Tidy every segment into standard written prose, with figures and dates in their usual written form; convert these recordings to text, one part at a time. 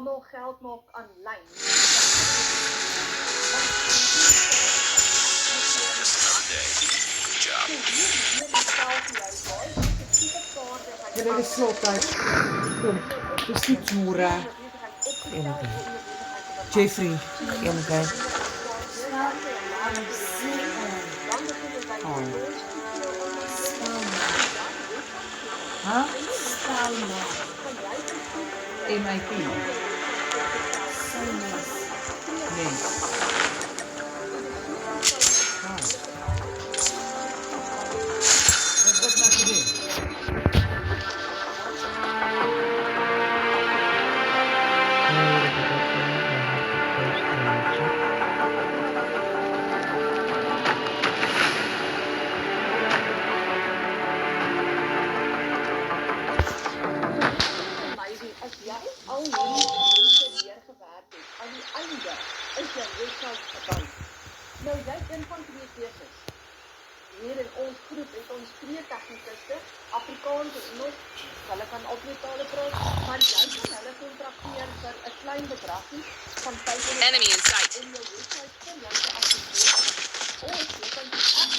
almal geld maak aanlyn. Just another day. Good job. Dit is slothuis. Kom, dis die toere. Jeffrey, okay. Huh? MIP. Yes. Wat maak je doen? As jy al hierdie projekte neergewerk het, aan die einde is jou website gebou. Nou, jy het een van twee keuses. Hier in ons groep het ons 2 tegnikiste, Afrikaans en Engels, hulle kan al 2 tale praat, maar jy kan hulle kontrakteer vir 'n klein bedragie van $500 Enemy in sight. om jou website vir jou te aktiveer. Of jy kan die app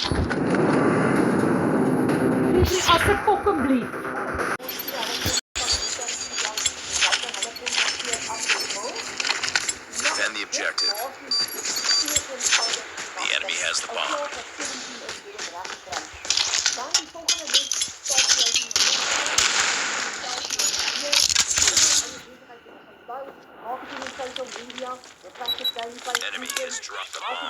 Jeffrey, asseblief. Defend the objective. The enemy has the bomb. Enemy has dropped the bomb.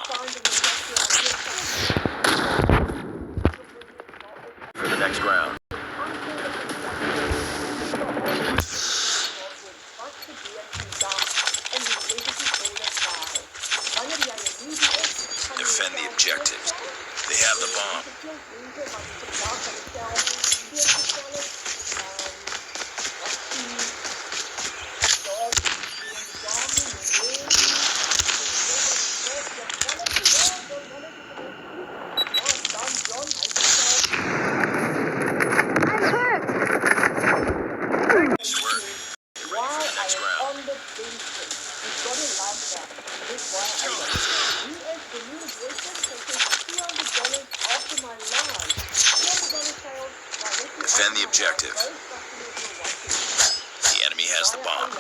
For the next round. Defend the objective. They have the bomb. Nice work. Get ready for the next round. Defend the objective. The enemy has the bomb.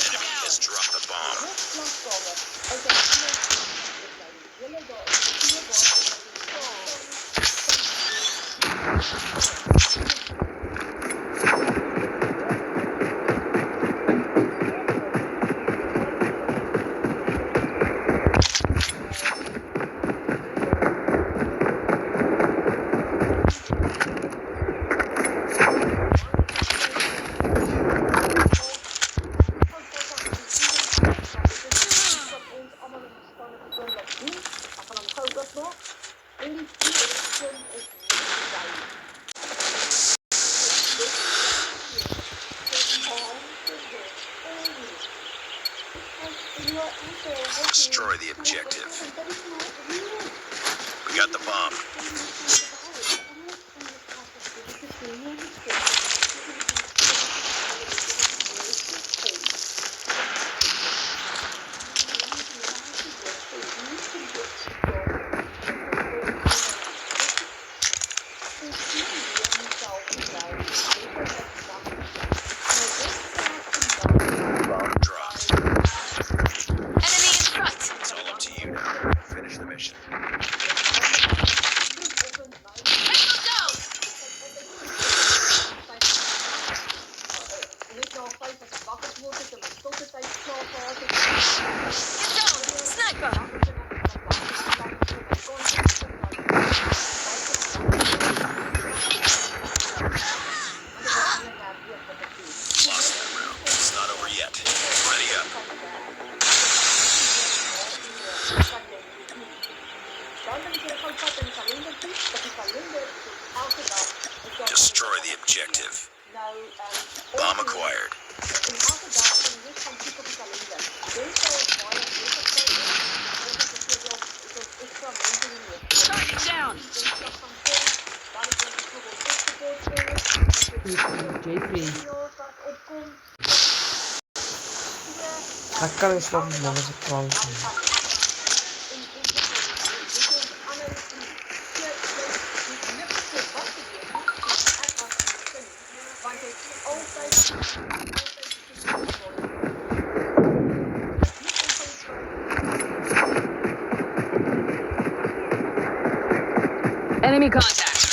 Enemy has dropped the bomb. Destroy the objective. We got the bomb. Bomb dropped. Enemy in front. It's all up to you now. Finish the mission. Sniper. Lost that round. It's not over yet. Ready up. Destroy the objective. Bomb acquired. Jeffrey. Dat kan eens nog niet, man. Dat is een klant. Enemy contact.